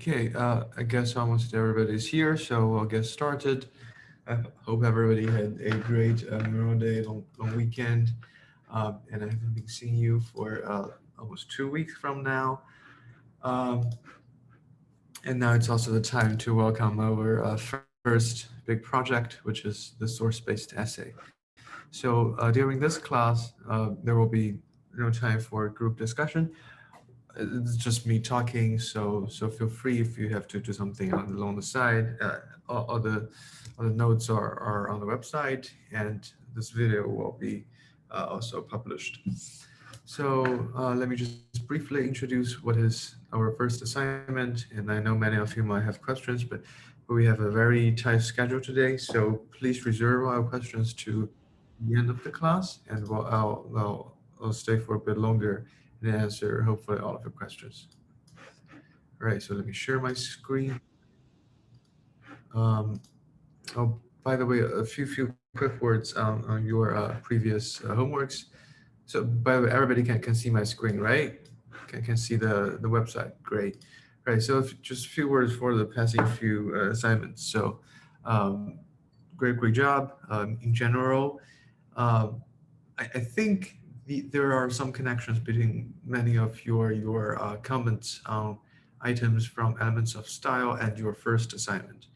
Okay, I guess almost everybody's here, so we'll get started. I hope everybody had a great Memorial Day, long weekend, and I haven't been seeing you for almost 2 weeks from now. Um, and now it's also the time to welcome our first big project, which is the source-based essay. So during this class, there will be no time for group discussion. It's just me talking, so feel free if you have to do something along the side. All the notes are on the website, and this video will be also published. So let me just briefly introduce what is our first assignment, and I know many of you might have questions, but we have a very tight schedule today, so please reserve our questions to the end of the class, and I'll stay for a bit longer and answer hopefully all of your questions. All right, so let me share my screen. Um, oh, by the way, a few quick words on your previous homeworks. So by the way, everybody can see my screen, right? Can see the website. Great. Right. So just a few words for the passing few assignments. So um, great job. In general, um, I think there are some connections between many of your comments on items from Elements of Style and your first assignment.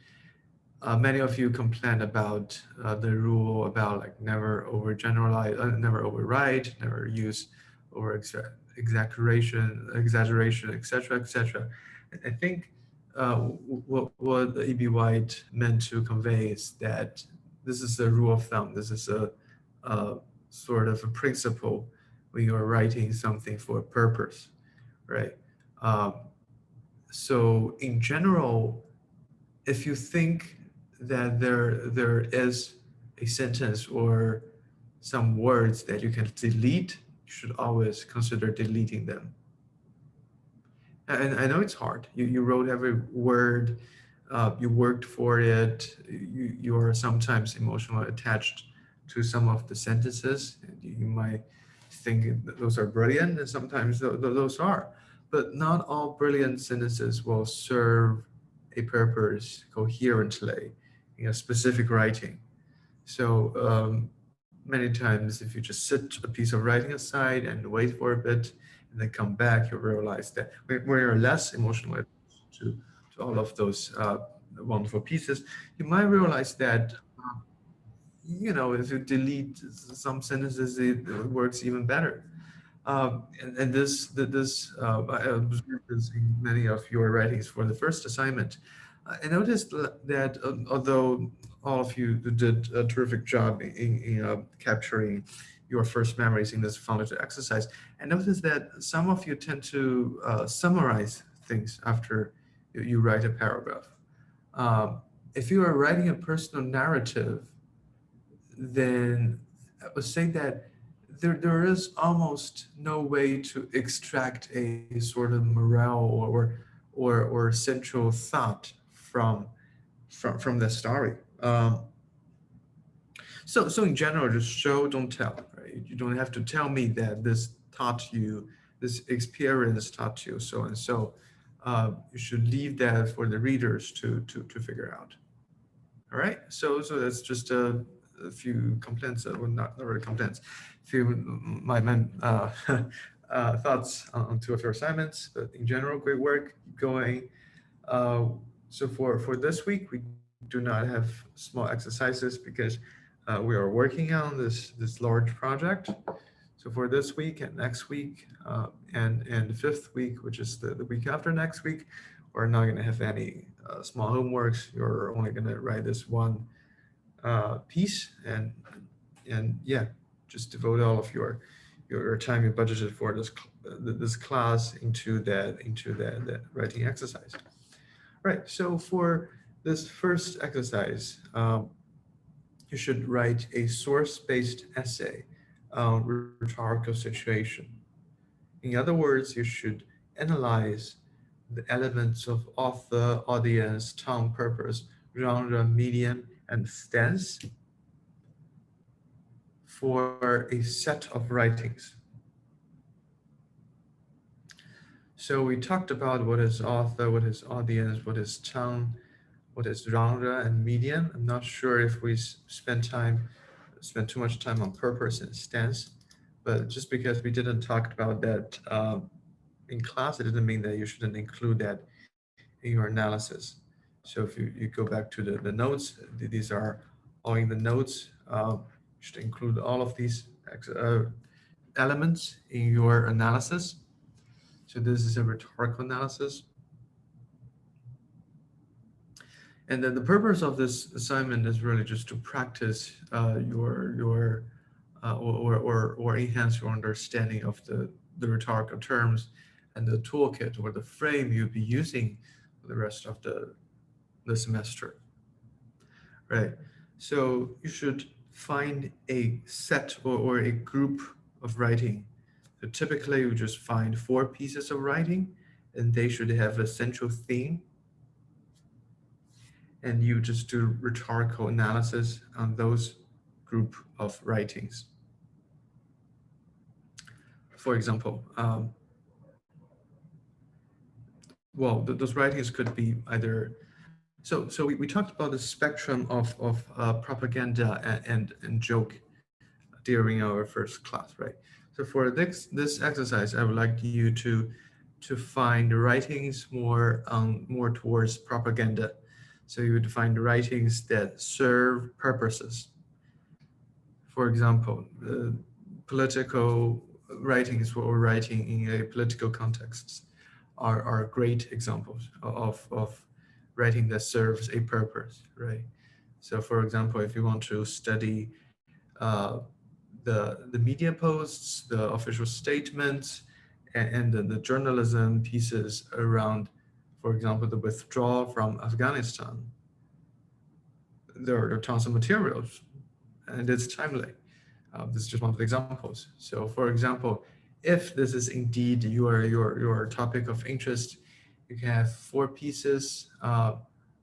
Many of you complain about the rule about like never overgeneralize, never overwrite, never use over exaggeration, etc., etc. I think what E.B. White meant to convey is that this is a rule of thumb. This is a sort of a principle when you are writing something for a purpose, right? Um, so in general, if you think that there is a sentence or some words that you can delete, you should always consider deleting them. And I know it's hard. You wrote every word, you worked for it, you are sometimes emotionally attached to some of the sentences. And you might think that those are brilliant, and sometimes those are. But not all brilliant sentences will serve a purpose coherently in a specific writing. So many times, if you just sit a piece of writing aside and wait for a bit and then come back, you realize that when you're less emotionally attached to all of those wonderful pieces, you might realize that, if you delete some sentences, it works even better. And I observed this in many of your writings for the first assignment. I noticed that although all of you did a terrific job in capturing your first memories in this foundational exercise, I noticed that some of you tend to summarize things after you write a paragraph. Um, if you are writing a personal narrative, then I would say that there is almost no way to extract a sort of morale or central thought from the story. So in general, just show, don't tell. Right? You don't have to tell me that this experience taught you so and so. You should leave that for the readers to figure out. All right. So that's just a few complaints. Well, not really complaints. A few my thoughts on two of your assignments. But in general, great work. Keep going. Uh, so for this week, we do not have small exercises because we are working on this large project. So for this week and next week, and the fifth week, which is the week after next week, we're not going to have any small homeworks. You're only going to write this one piece, and yeah, just devote all of your time you budgeted for this class into that writing exercise. Right. So for this first exercise, you should write a source-based essay on rhetorical situation. In other words, you should analyze the elements of author, audience, tone, purpose, genre, medium, and stance for a set of writings. So we talked about what is author, what is audience, what is tongue, what is genre and medium. I'm not sure if we spend too much time on purpose and stance, but just because we didn't talk about that in class, it didn't mean that you shouldn't include that in your analysis. So if you go back to the notes, these are all in the notes. You should include all of these elements in your analysis. So this is a rhetorical analysis. And then the purpose of this assignment is really just to practice your or enhance your understanding of the rhetorical terms and the toolkit or the frame you'll be using for the rest of the semester, right? So you should find a set or a group of writing. So typically you just find 4 pieces of writing and they should have a central theme, and you just do rhetorical analysis on those group of writings. For example, well, those writings could be either. So we talked about the spectrum of propaganda and joke during our first class, right? So for this exercise, I would like you to find writings more towards propaganda. So you would find writings that serve purposes. For example, political writings or writing in a political context are great examples of writing that serves a purpose, right? So for example, if you want to study the media posts, the official statements, and the journalism pieces around, for example, the withdrawal from Afghanistan, there are tons of materials and it's timely. This is just one of the examples. So, for example, if this is indeed your topic of interest, you can have 4 pieces.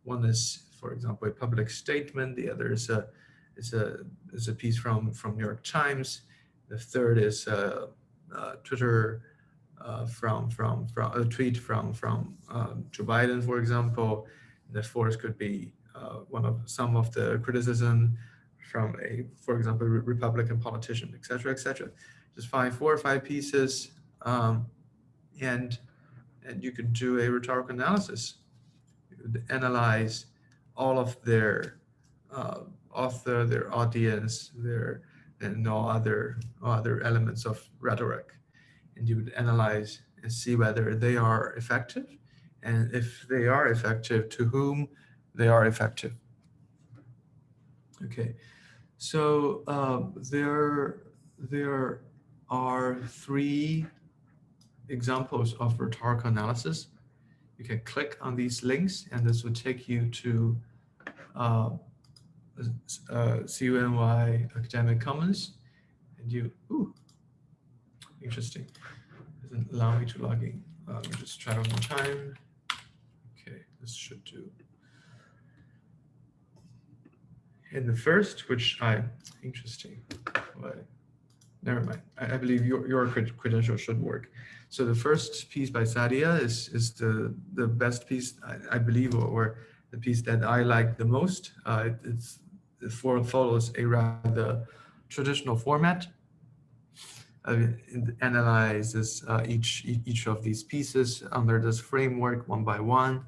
One is, for example, a public statement. The other is a is a piece from New York Times. The third is Twitter from a tweet from Joe Biden, for example. The fourth could be some of the criticism from for example, Republican politician, etc., etc. Just find 4 or 5 pieces, and you could do a rhetorical analysis. You could analyze all of their author, their audience, their and all other elements of rhetoric, and you would analyze and see whether they are effective, and if they are effective, to whom they are effective. Okay. So there are 3 examples of rhetorical analysis. You can click on these links, and this will take you to CUNY Academic Commons. And interesting. Doesn't allow me to log in. Let me just try one more time. Okay, this should do. And the first, interesting. But never mind. I believe your credential should work. So the first piece by Sadia is the best piece, I believe, or the piece that I like the most. It follows a rather traditional format. It analyzes each of these pieces under this framework one by one.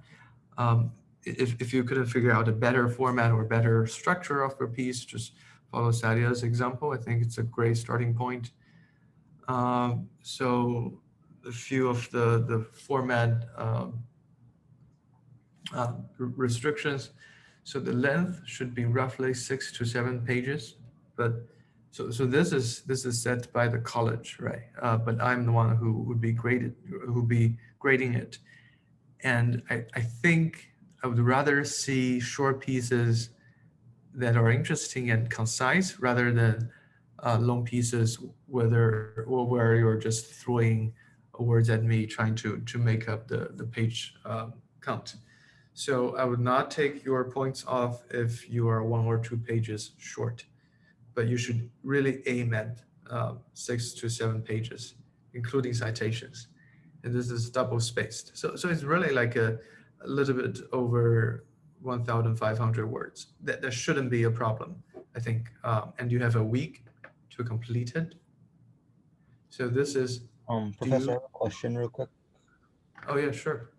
If you couldn't figure out a better format or better structure of your piece, just follow Sadia's example. I think it's a great starting point. So a few of the format restrictions. So the length should be roughly 6 to 7 pages, but so this is set by the college, right? But I'm the one who would be grading it, and I think I would rather see short pieces that are interesting and concise rather than long pieces where you're just throwing words at me trying to make up the page count. So I would not take your points off if you are 1 or 2 pages short, but you should really aim at 6 to 7 pages, including citations. and this is double spaced. So it's really like a little bit over 1,500 words. That shouldn't be a problem, I think. And you have a week to complete it. So this is, do Professor, I you? have a question real quick. Oh yeah, sure.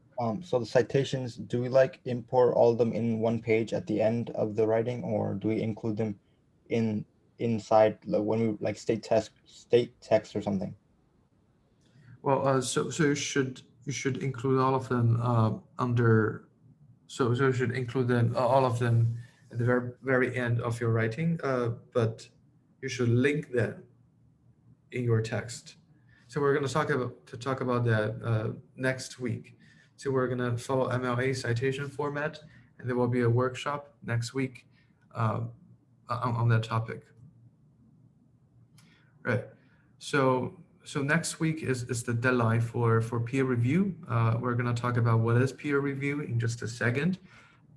So the citations, do we like import all of them in one page at the end of the writing, or do we include them in inside, like when we like state text or something? Well, so you should include all of them under. So you should include them all of them at the very end of your writing. But you should link them in your text. So we're going to talk about that next week. So we're going to follow MLA citation format, and there will be a workshop next week uh, on that topic. Right. So next week is the deadline for peer review. We're going to talk about what is peer review in just a second,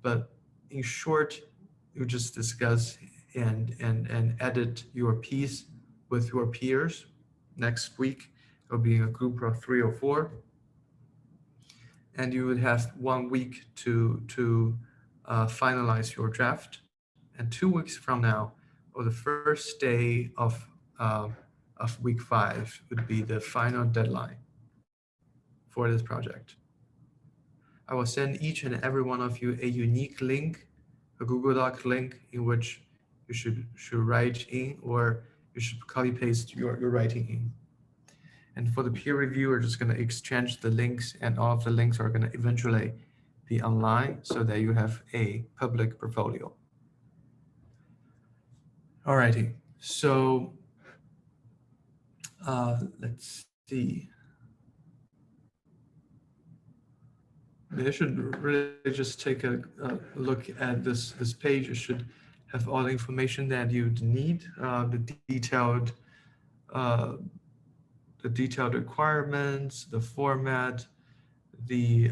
but in short, you just discuss and edit your piece with your peers. Next week, it'll be a group of 3 or 4, and you would have 1 week to finalize your draft. And 2 weeks from now, or the first day of week 5, would be the final deadline for this project. I will send each and every one of you a unique link, a Google Doc link in which you should write in, or you should copy paste your writing in. And for the peer review, we're just going to exchange the links, and all of the links are going to eventually be online so that you have a public portfolio. Alrighty, so let's see. Maybe I should really just take a look at this page. You should have all the information that you need, uh, the detailed requirements, the format, the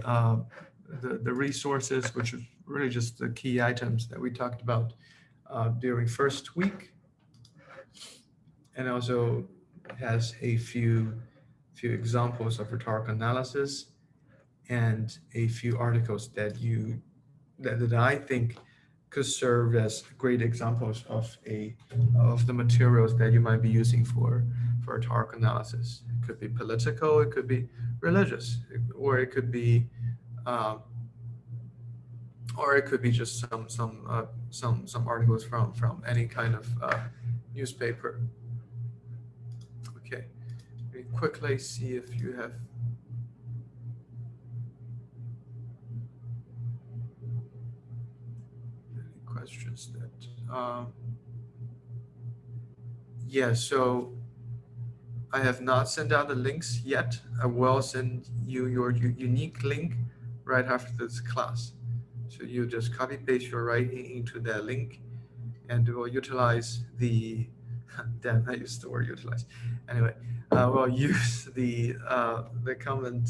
the resources, which is really just the key items that we talked about during first week, and also has a few examples of rhetorical analysis and a few articles that I think could serve as great examples of the materials that you might be using for rhetorical analysis. It could be political, it could be religious, or it could be um, just some articles from any kind of newspaper. Okay, let me quickly see if you have any questions that. Yeah, so I have not sent out the links yet. I will send you your unique link right after this class. So you just copy paste your writing into that link, and we'll utilize the damn, I used the word utilize. Anyway, we'll use the comment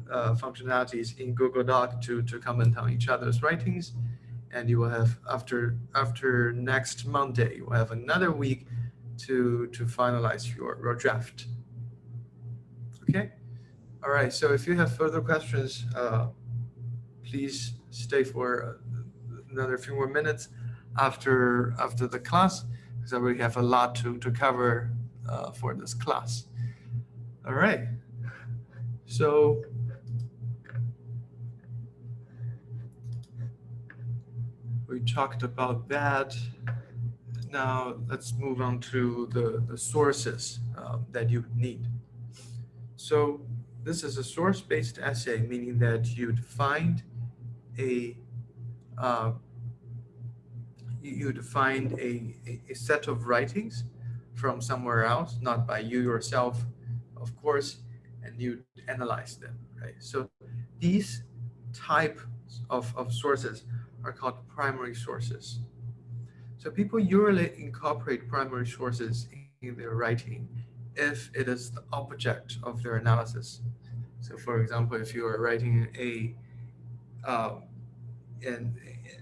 functionalities in Google Doc to comment on each other's writings, and you will have after next Monday, you will have another week to finalize your draft. Okay. All right. So if you have further questions, please stay for another few more minutes after the class, because I really have a lot to cover for this class. All right. So we talked about that. Now let's move on to the sources that you need. So this is a source-based essay, meaning that you'd find a uh, you'd find a set of writings from somewhere else, not by you yourself, of course, and you'd analyze them, right? So these types of sources are called primary sources. So people usually incorporate primary sources in their writing if it is the object of their analysis. So for example, if you are writing uh, in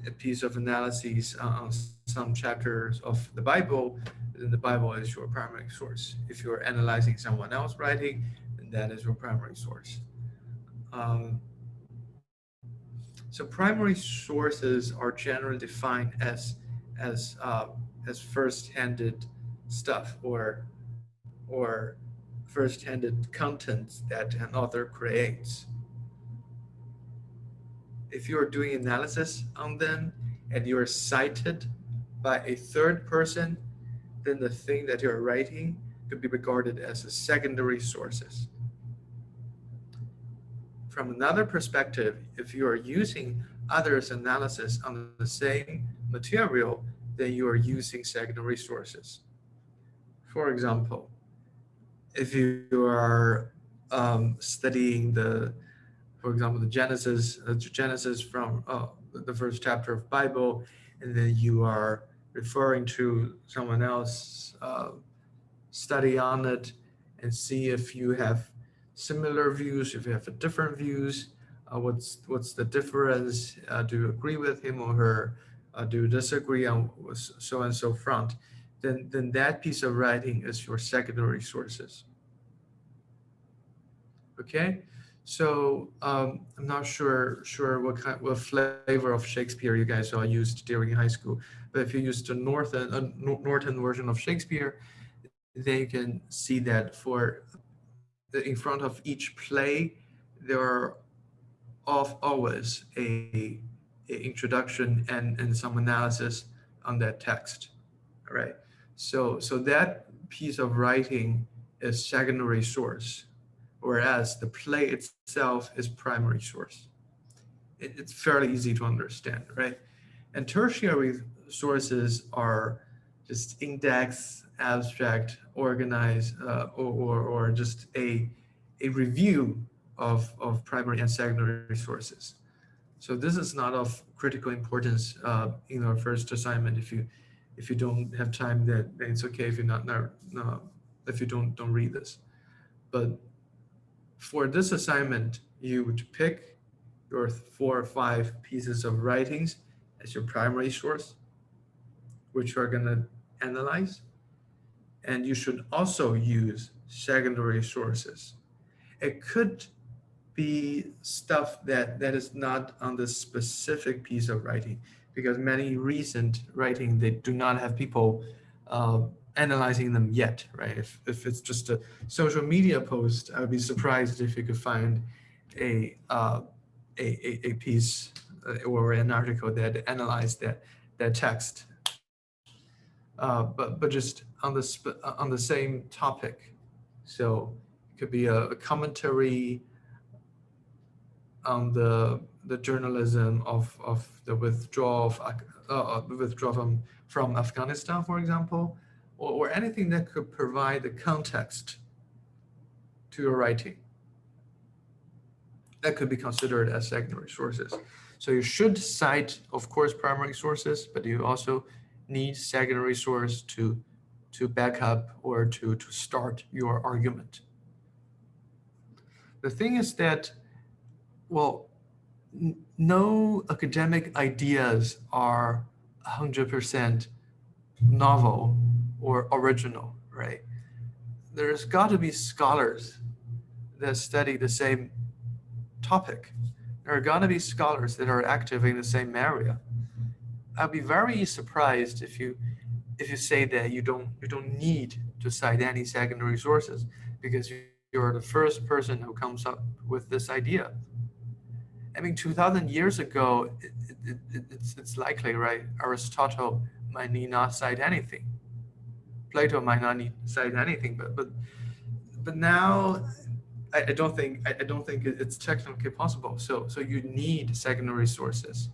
a piece of analysis on some chapters of the Bible, then the Bible is your primary source. If you're analyzing someone else writing, then that is your primary source. Um, so primary sources are generally defined as first-handed stuff or first-handed contents that an author creates. If you are doing analysis on them and you are cited by a third person, then the thing that you're writing could be regarded as a secondary sources. From another perspective, if you are using others' analysis on the same material, then you are using secondary sources. For example, if you are studying for example, Genesis from the first chapter of Bible, and then you are referring to someone else study on it and see if you have similar views, if you have different views, what's the difference? Do you agree with him or her? Do you disagree on so and so front? Then that piece of writing is your secondary sources. Okay, so I'm not sure what flavor of Shakespeare you guys all used during high school, but if you used the Norton version of Shakespeare, then you can see that in front of each play there are always a introduction and some analysis on that text. All right, so that piece of writing is secondary source, whereas the play itself is primary source. It's fairly easy to understand, right? And tertiary sources are just index, abstract, organized, or just a review of primary and secondary sources. So this is not of critical importance in our first assignment. If you don't have time, then it's okay if you if you don't read this. But for this assignment, you would pick your 4 or 5 pieces of writings as your primary source, which you are going to analyze. And you should also use secondary sources. It could be stuff that is not on the specific piece of writing, because many recent writing, they do not have people analyzing them yet, right? If it's just a social media post, I would be surprised if you could find a piece or an article that analyzed that text. But just on the same topic, so it could be a commentary on the journalism of the withdrawal from Afghanistan, for example, or anything that could provide the context to your writing. That could be considered as secondary sources. So you should cite, of course, primary sources, but you also need secondary source to back up or to start your argument. The thing is that, well, no academic ideas are 100% novel or original, right? There's got to be scholars that study the same topic. There are gonna be scholars that are active in the same area. I'd be very surprised if you say that you don't need to cite any secondary sources because you're the first person who comes up with this idea. I mean, 2,000 years ago, it's likely, right? Aristotle might need not cite anything. Plato might not need cite anything, but now I don't think it's technically possible. So you need secondary sources.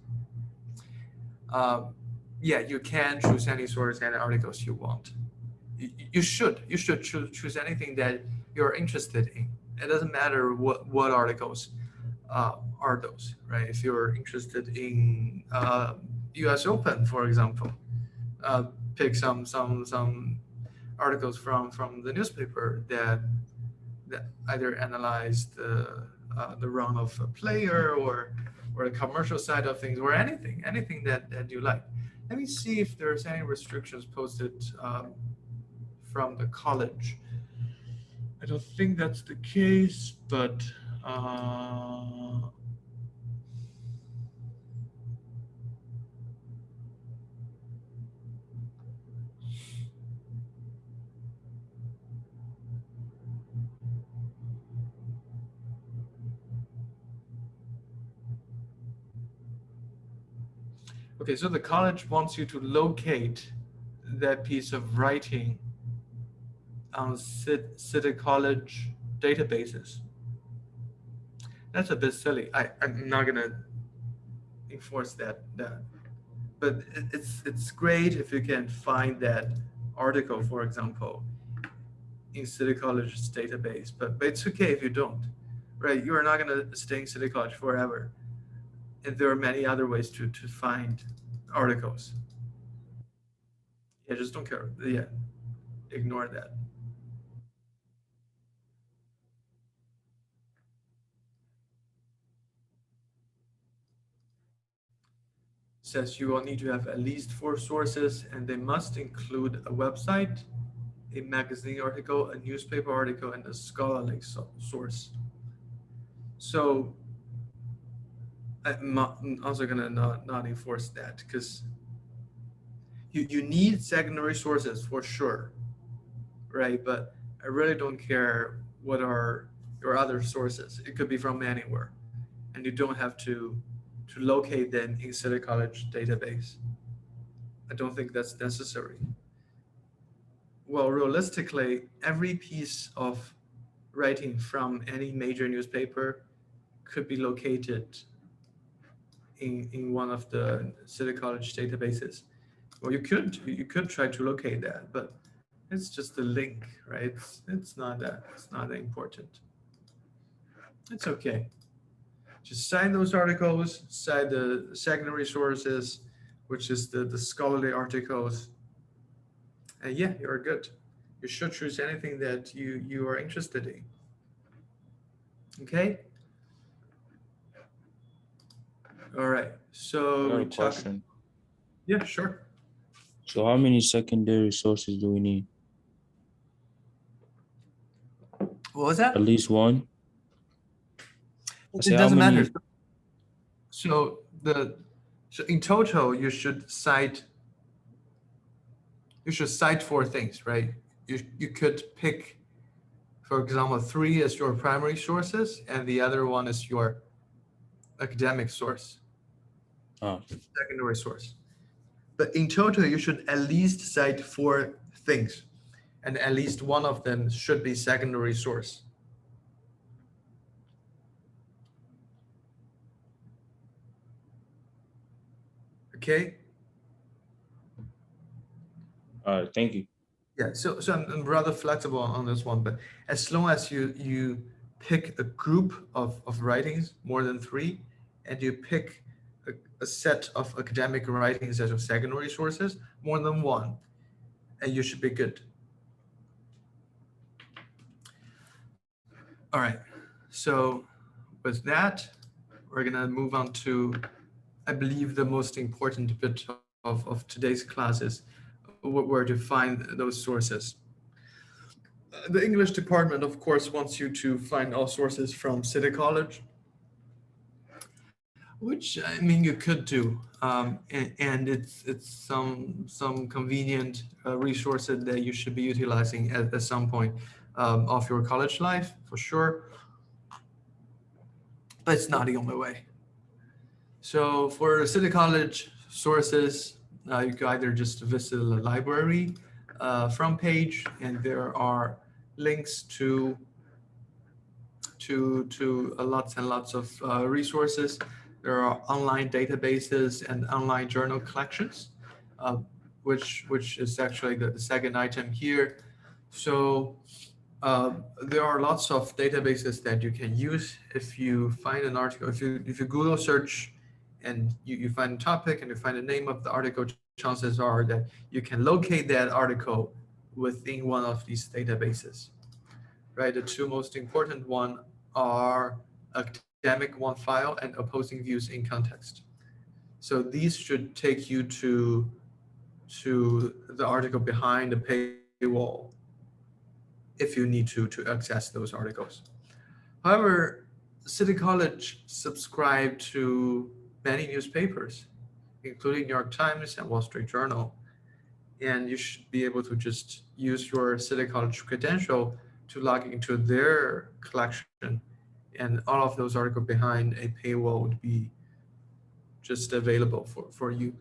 Yeah, you can choose any source and articles you want. You should choose anything that you're interested in. It doesn't matter what articles are those, right? If you're interested in U.S. Open, for example, pick some articles from the newspaper that either analyze the run of a player or the commercial side of things, or anything that you like. Let me see if there's any restrictions posted from the college. I don't think that's the case, but Uh, okay, so the college wants you to locate that piece of writing on City College databases. That's a bit silly. I'm not gonna enforce that. But it's great if you can find that article, for example, in City College's database. But it's okay if you don't, right? You are not gonna stay in City College forever, and there are many other ways to find articles. Yeah, just don't care. Yeah, ignore that. Says you will need to have at least 4 sources, and they must include a website, a magazine article, a newspaper article, and a scholarly source. So I'm also gonna not enforce that because you need secondary sources for sure, right? But I really don't care what are your other sources. It could be from anywhere, and you don't have to locate them in City College database. I don't think that's necessary. Well, realistically, every piece of writing from any major newspaper could be located in one of the City College databases. Well, you could try to locate that, but it's just a link, right? It's not that important. It's okay. Just cite those articles, cite the secondary sources, which is the scholarly articles, and yeah, you're good. You should choose anything that you are interested in. Okay. All right. I So got we a talk. question. Yeah, sure. So how many secondary sources do we need? What was At that? least one? I say It how doesn't matter. many? So so in total, you should cite 4 things, right? You could pick, for example, 3 as your primary sources, and the other one is your academic source, Oh, secondary source. But in total, you should at least cite 4 things, and at least one of them should be secondary source. Okay? all right. Thank you. Yeah, so I'm rather flexible on this one, but as long as you pick a group of writings, more than 3, and you pick a set of academic writings as your secondary sources, more than 1, and you should be good. All right. So with that, we're gonna move on to, I believe, the most important bit of today's classes, where to find those sources. The English department, of course, wants you to find all sources from City College, which I mean you could do, and it's some convenient resource that you should be utilizing at some point of your college life for sure. But it's not the only way. So for City College sources, you can either just visit the library front page, and there are links to lots and lots of resources. There are online databases and online journal collections, uh, which is actually the second item here. So there are lots of databases that you can use if you find an article. If you Google search and you find a topic and you find the name of the article, chances are that you can locate that article within one of these databases. Right, the 2 most important one are academic OneFile and opposing views in context. So these should take you to the article behind the paywall if you need to access those articles. However, City College subscribe to many newspapers, including New York Times and Wall Street Journal. And you should be able to just use your City College credential to log into their collection. And all of those articles behind a paywall would be just available for you,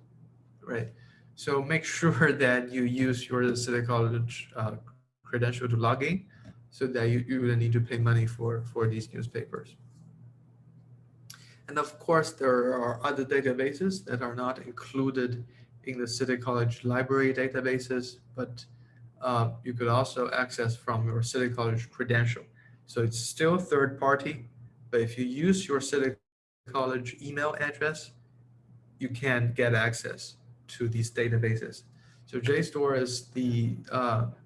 right? So make sure that you use your City College credential to log in so that you don't need to pay money for these newspapers. And of course, there are other databases that are not included in the City College library databases, but you could also access from your City College credential. So it's still third party, but if you use your City College email address, you can get access to these databases. So JSTOR is the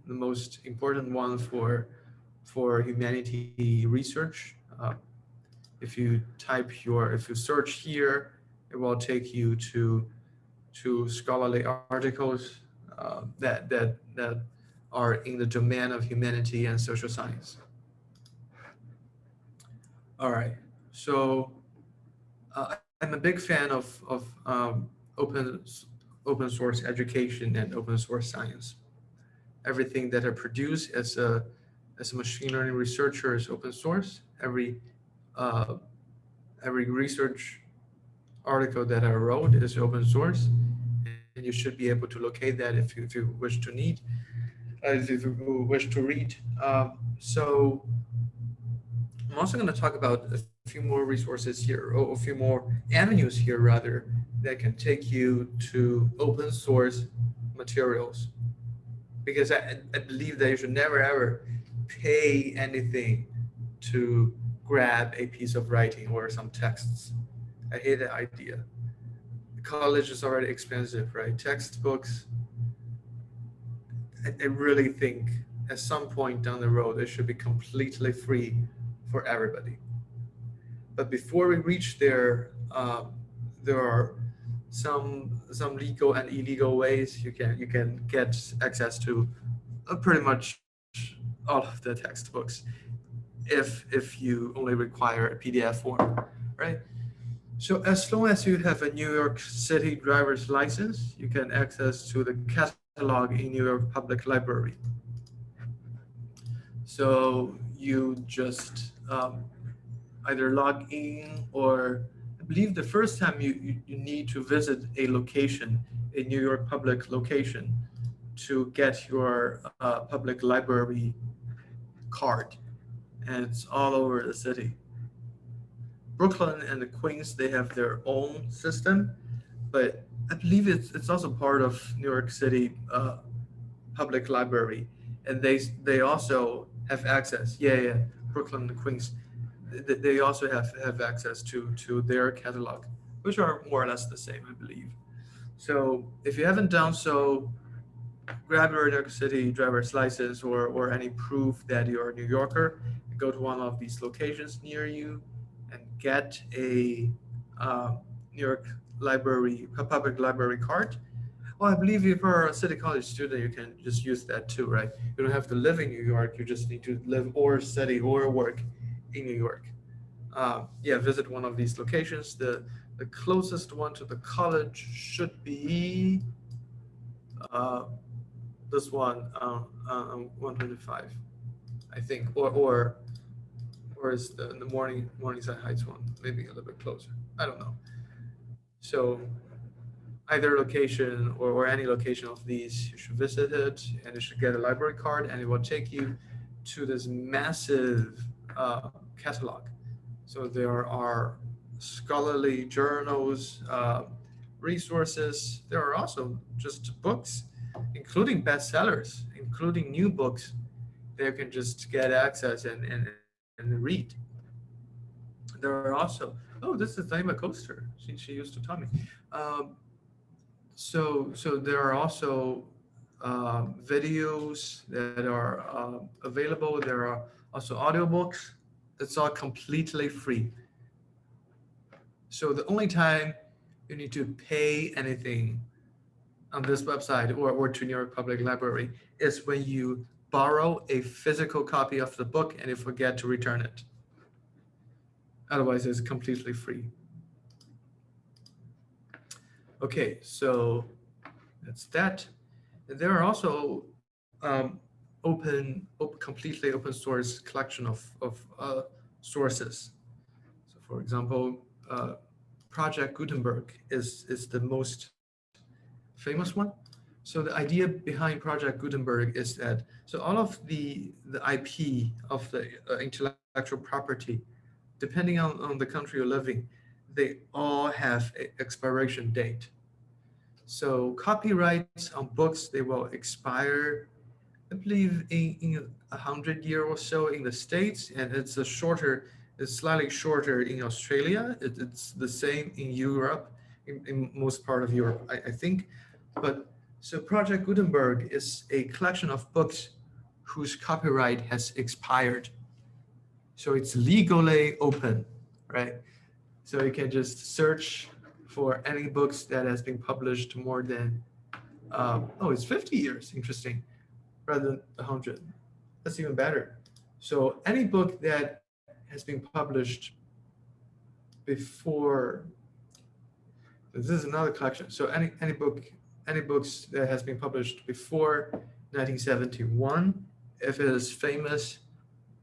most important one for humanity research. If you search here, it will take you to scholarly articles that are in the domain of humanity and social science. All right, so I'm a big fan of open source education and open source science. Everything that I produce as a machine learning researcher is open source. Every research article that I wrote is open source, and you should be able to locate that if you wish to read. So I'm also going to talk about a few more resources here, or a few more avenues here rather, that can take you to open source materials. Because I believe that you should never ever pay anything to grab a piece of writing or some texts. I hate that idea. College is already expensive, right? Textbooks, I really think at some point down the road, it should be completely free for everybody. But before we reach there, there are some legal and illegal ways you can get access to pretty much all of the textbooks if you only require a PDF form, right? So as long as you have a New York City driver's license, you can access to the catalog in New York Public Library. So you just either log in, or I believe the first time you need to visit a location, a New York public location, to get your public library card. And it's all over the city. Brooklyn and the Queens, they have their own system, but I believe it's also part of New York City public library, and they also have access. Yeah, Brooklyn and the Queens, they also have access to their catalog, which are more or less the same, I believe. So if you haven't done so, grab your New York City driver's license or any proof that you're a New Yorker, go to one of these locations near you and get a New York public library card. Well, I believe if you're a City College student, you can just use that too, right? You don't have to live in New York. You just need to live or study or work in New York. Visit one of these locations. The closest one to the college should be this one, 125, I think, or is the Morningside Heights one maybe a little bit closer? I don't know. So either location or any location of these, you should visit it, and you should get a library card, and it will take you to this massive catalog. So there are scholarly journals, resources. There are also just books, including bestsellers, including new books that you can just get access and read. There are also, this is Naima Coaster. She used to tell me. So there are also videos that are available. There are also audiobooks. It's all completely free. So the only time you need to pay anything on this website or to New York Public Library is when you borrow a physical copy of the book and you forget to return it. Otherwise, it's completely free. Okay, so that's that. There are also completely open source collection of sources. So, for example, Project Gutenberg is the most famous one. So the idea behind Project Gutenberg is that so all of the IP of the intellectual property, depending on the country you're living, they all have an expiration date. So copyrights on books, they will expire, I believe, in 100 years or so in the States, and it's slightly shorter in Australia. It's the same in Europe, in most part of Europe, I think. But so Project Gutenberg is a collection of books whose copyright has expired. So it's legally open, right? So you can just search for any books that has been published more than, it's 50 years, interesting, rather than 100. That's even better. So any book that has been published before, this is another collection. So any books that has been published before 1971, if it is famous,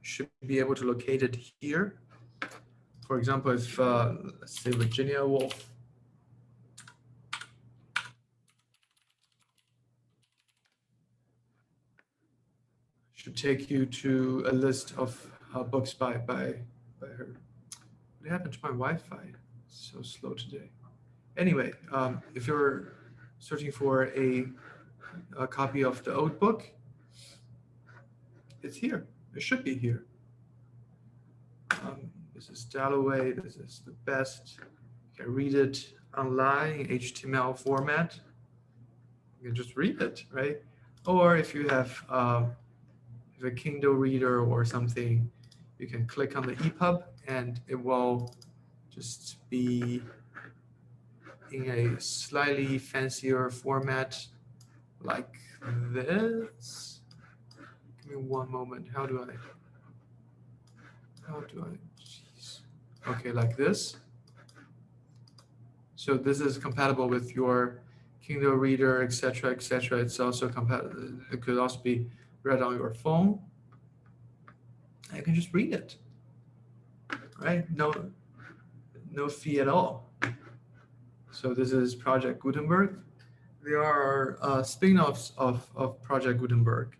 should be able to locate it here. For example, if let's say Virginia Woolf, should take you to a list of books by her. What happened to my Wi-Fi? It's so slow today. Anyway, if you're searching for a copy of the old book, it's here. It should be here. This is Dalloway. This is the best. You can read it online in HTML format. You can just read it, right? Or if you have a Kindle reader or something, you can click on the EPUB and it will just be in a slightly fancier format like this. Give me one moment. How do I, jeez. Okay, like this. So this is compatible with your Kindle reader, etc., etc. It's also compatible. It could also be read on your phone. You can just read it, right? No fee at all. So this is Project Gutenberg. There are spin-offs of Project Gutenberg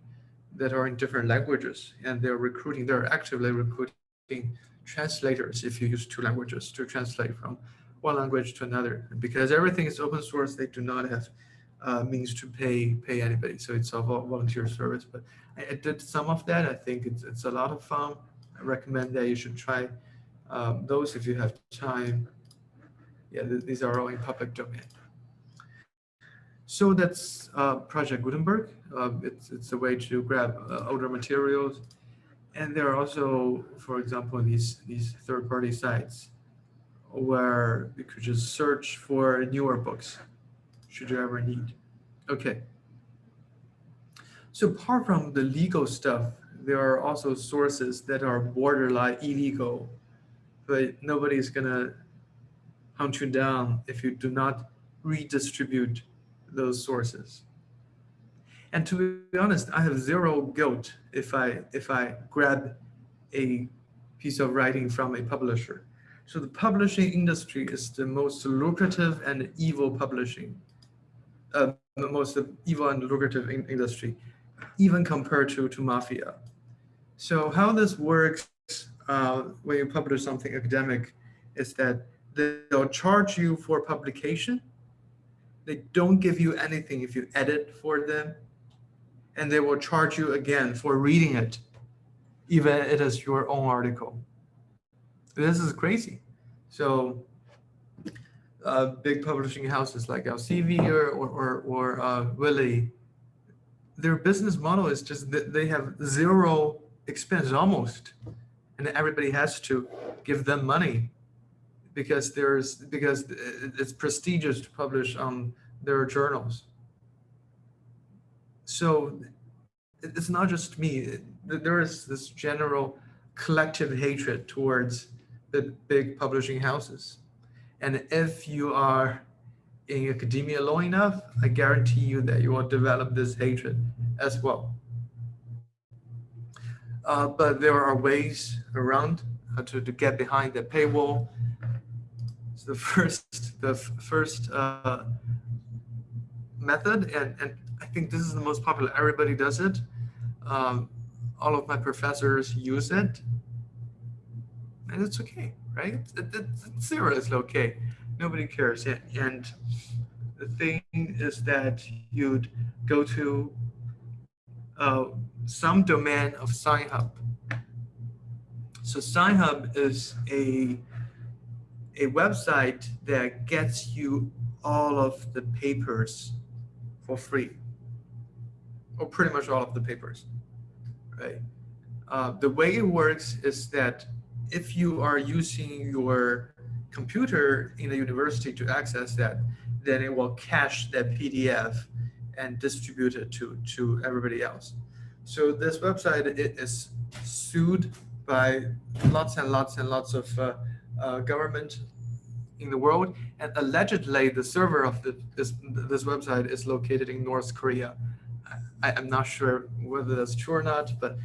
that are in different languages, and they're actively recruiting translators if you use two languages to translate from one language to another. And because everything is open source, they do not have means to pay anybody. So it's a volunteer service. But I did some of that. I think it's a lot of fun. I recommend that you should try those if you have time. Yeah, these are all in public domain. So that's Project Gutenberg. It's a way to grab older materials. And there are also, for example, these third-party sites where you could just search for newer books, should you ever need. Okay. So apart from the legal stuff, there are also sources that are borderline illegal, but nobody's gonna hunt you down if you do not redistribute those sources. And to be honest, I have zero guilt if I grab a piece of writing from a publisher. So the publishing industry is the most lucrative and evil publishing, the most evil and lucrative industry, even compared to mafia. So how this works when you publish something academic is that they'll charge you for publication. They don't give you anything if you edit for them, and they will charge you again for reading it, even if it is your own article. This is crazy. So big publishing houses like Elsevier or Wiley, their business model is just that they have zero expense almost, and everybody has to give them money because it's prestigious to publish on their journals. So it's not just me. There is this general collective hatred towards the big publishing houses. And if you are in academia long enough, I guarantee you that you will develop this hatred as well. But there are ways around to get behind the paywall. So the first method, and I think this is the most popular. Everybody does it. All of my professors use it, and it's okay, right? It's seriously okay. Nobody cares. And the thing is that you'd go to some domain of Sci-Hub. So Sci-Hub is a website that gets you all of the papers for free, or pretty much all of the papers, right? The way it works is that if you are using your computer in the university to access that, then it will cache that PDF and distribute it to everybody else. So this website, it is sued by lots and lots and lots of government in the world, and allegedly the server of this website is located in North Korea. I'm not sure whether that's true or not, but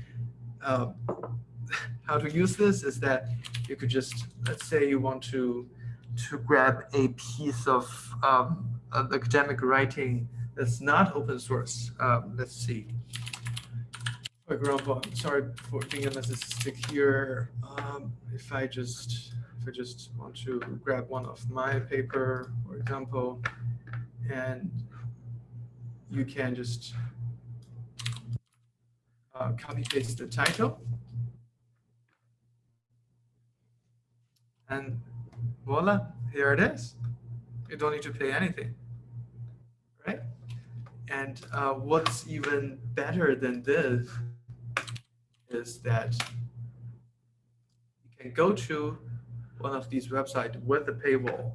how to use this is that you could just, let's say you want to grab a piece of academic writing that's not open source. Let's see. For example, I'm sorry for being a narcissistic here. If I just want to grab one of my paper, for example, and you can just copy paste the title, and voila, here it is. You don't need to pay anything, right? And what's even better than this is that you can go to one of these websites with the paywall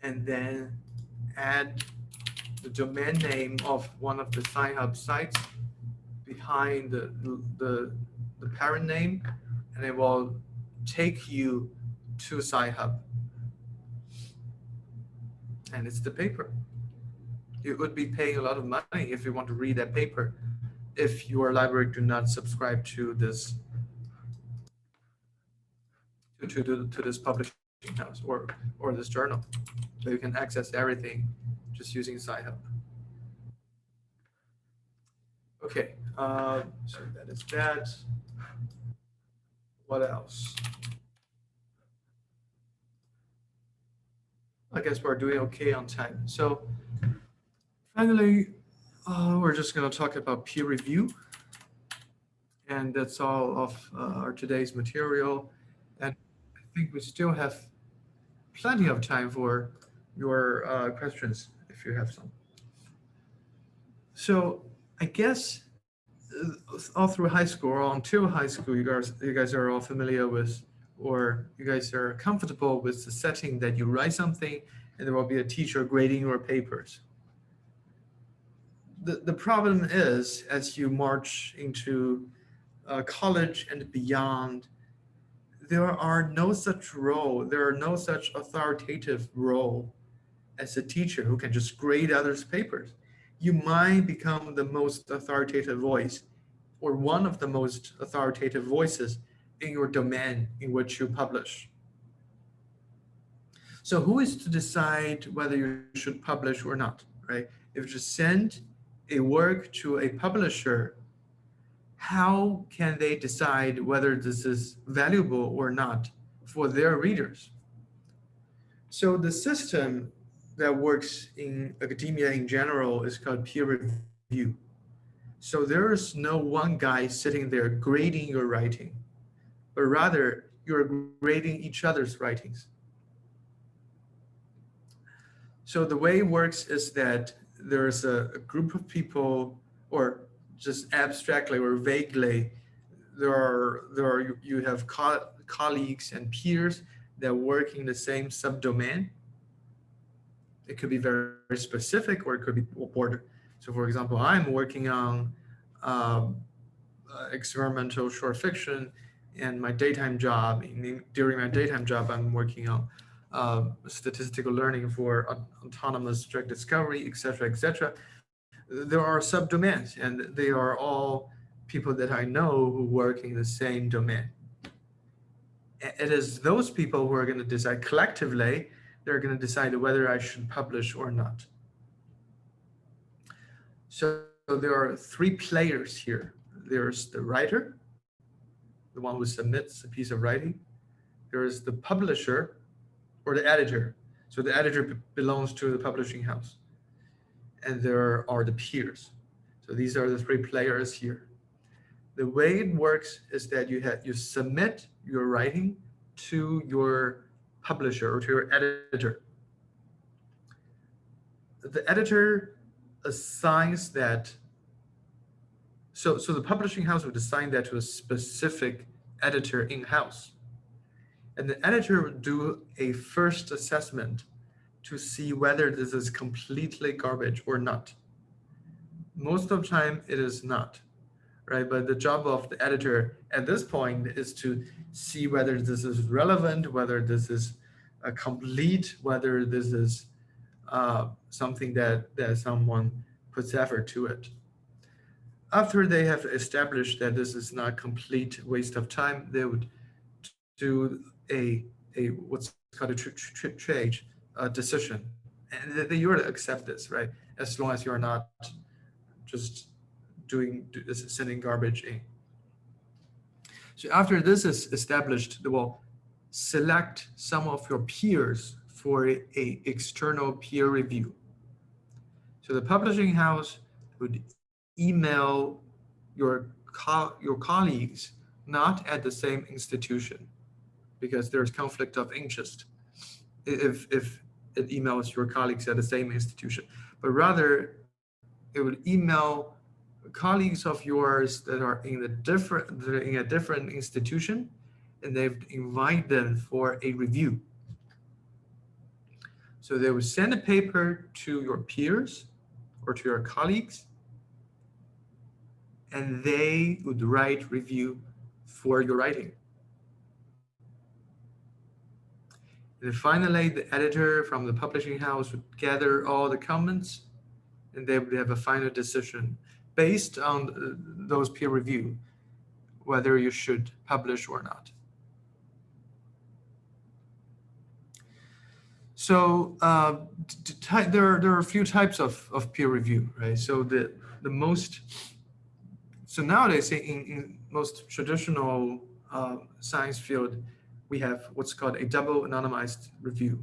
and then add the domain name of one of the Sci-Hub sites behind the parent name, and it will take you to Sci-Hub. And it's the paper. You would be paying a lot of money if you want to read that paper, if your library do not subscribe to this to this publishing house or this journal. So you can access everything just using Sci-Hub. Okay, so that is that. What else? I guess we're doing okay on time. So finally, we're just going to talk about peer review. And that's all of our today's material. And I think we still have plenty of time for your questions if you have some. So I guess all through high school or until high school, you guys are all familiar with, or you guys are comfortable with the setting that you write something and there will be a teacher grading your papers. The problem is, as you march into college and beyond, there are no such authoritative role as a teacher who can just grade others' papers. You might become the most authoritative voice or one of the most authoritative voices in your domain in which you publish. So who is to decide whether you should publish or not, right? If you send a work to a publisher, how can they decide whether this is valuable or not for their readers? So the system that works in academia in general is called peer review. So there is no one guy sitting there grading your writing, but rather you're grading each other's writings. So the way it works is that there's a group of people, or just abstractly or vaguely, you have colleagues and peers that work in the same subdomain. It could be very, very specific, or it could be border. So for example, I'm working on experimental short fiction, and my daytime job, during my daytime job, I'm working on statistical learning for autonomous drug discovery, et cetera, et cetera. There are subdomains, and they are all people that I know who work in the same domain. It is those people who are going to decide collectively, they're going to decide whether I should publish or not. So there are three players here. There's the writer, the one who submits a piece of writing. There's the publisher or the editor. So the editor belongs to the publishing house. And there are the peers. So these are the three players here. The way it works is that you submit your writing to your publisher or to your editor. The editor assigns that. So the publishing house would assign that to a specific editor in-house. And the editor would do a first assessment to see whether this is completely garbage or not. Most of the time it is not, right? But the job of the editor at this point is to see whether this is relevant, whether this is complete, whether this is something that someone puts effort to it. After they have established that this is not complete waste of time, they would do a what's called a trade decision, and you would accept this, right? As long as you're not just sending garbage in. So after this is established, they will select some of your peers for a external peer review. So the publishing house would email your colleagues not at the same institution, because there's conflict of interest if it emails your colleagues at the same institution, but rather it would email colleagues of yours that are in a different institution, and they would invite them for a review. So they would send a paper to your peers or to your colleagues, and they would write review for your writing. And finally, the editor from the publishing house would gather all the comments, and they would have a final decision based on those peer review, whether you should publish or not. So there are a few types of peer review, right? So so nowadays in most traditional science field, we have what's called a double anonymized review,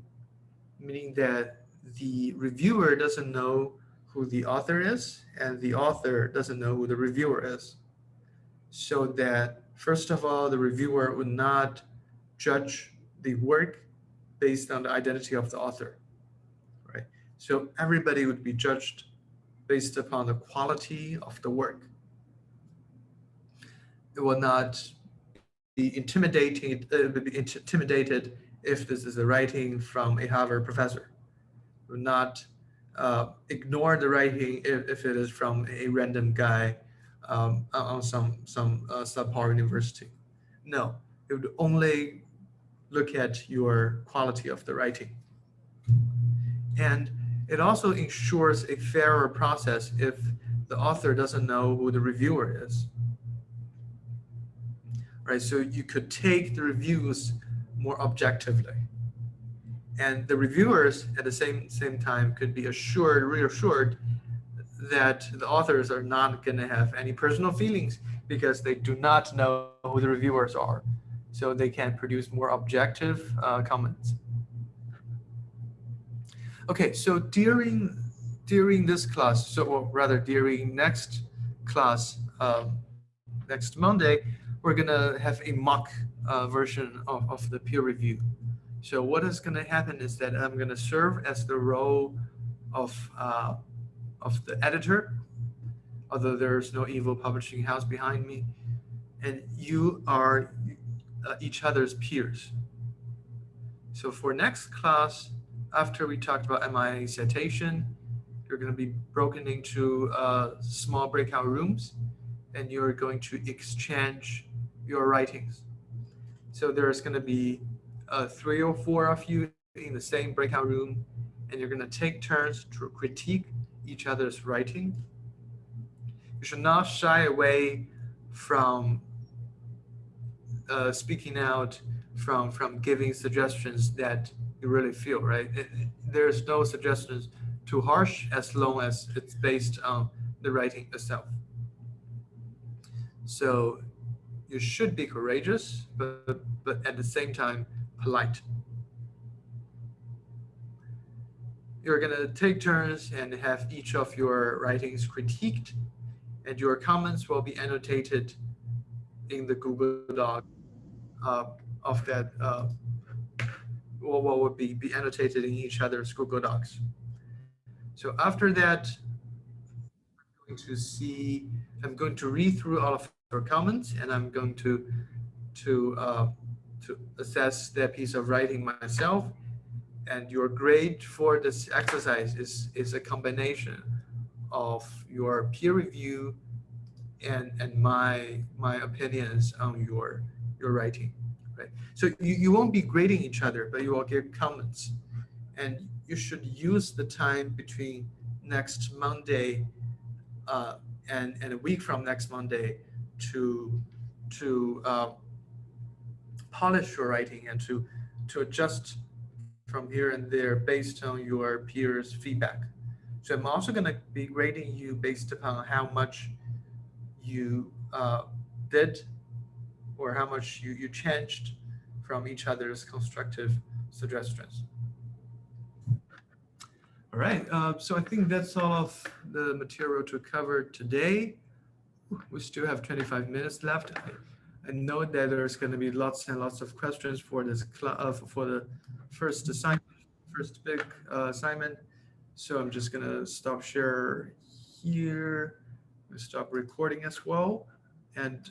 meaning that the reviewer doesn't know who the author is, and the author doesn't know who the reviewer is. So that, first of all, the reviewer would not judge the work based on the identity of the author, right? So everybody would be judged based upon the quality of the work. It will not be intimidated if this is a writing from a Harvard professor. It will not ignore the writing if it is from a random guy on some subpar university. No, it would only look at your quality of the writing. And it also ensures a fairer process if the author doesn't know who the reviewer is. Right, so you could take the reviews more objectively. And the reviewers at the same time could be reassured that the authors are not going to have any personal feelings because they do not know who the reviewers are. So they can produce more objective comments. Okay, so during this class, or rather during next class, next Monday, we're gonna have a mock version of the peer review. So what is gonna happen is that I'm gonna serve as the role of the editor, although there's no evil publishing house behind me, and you are each other's peers. So for next class, after we talked about MIA citation, you're going to be broken into small breakout rooms, and you're going to exchange your writings. So there's going to be 3 or 4 of you in the same breakout room, and you're going to take turns to critique each other's writing. You should not shy away from speaking out, from giving suggestions that you really feel, right? There's no suggestions too harsh as long as it's based on the writing itself. So you should be courageous, but at the same time polite. You're going to take turns and have each of your writings critiqued, and your comments will be annotated in the Google Doc of that, what would be annotated in each other's Google Docs. So after that, I'm going to read through all of your comments, and I'm going to assess that piece of writing myself. And your grade for this exercise is a combination of your peer review and my opinions on your writing, right? So you won't be grading each other, but you will give comments, and you should use the time between next Monday and a week from next Monday to polish your writing and to adjust from here and there based on your peers' feedback. So I'm also going to be grading you based upon how much you did or how much you changed from each other's constructive suggestions. All right, so I think that's all of the material to cover today. We still have 25 minutes left. I know that there's going to be lots and lots of questions for this for the first assignment, first big assignment. So I'm just going to stop share here. Stop recording as well. And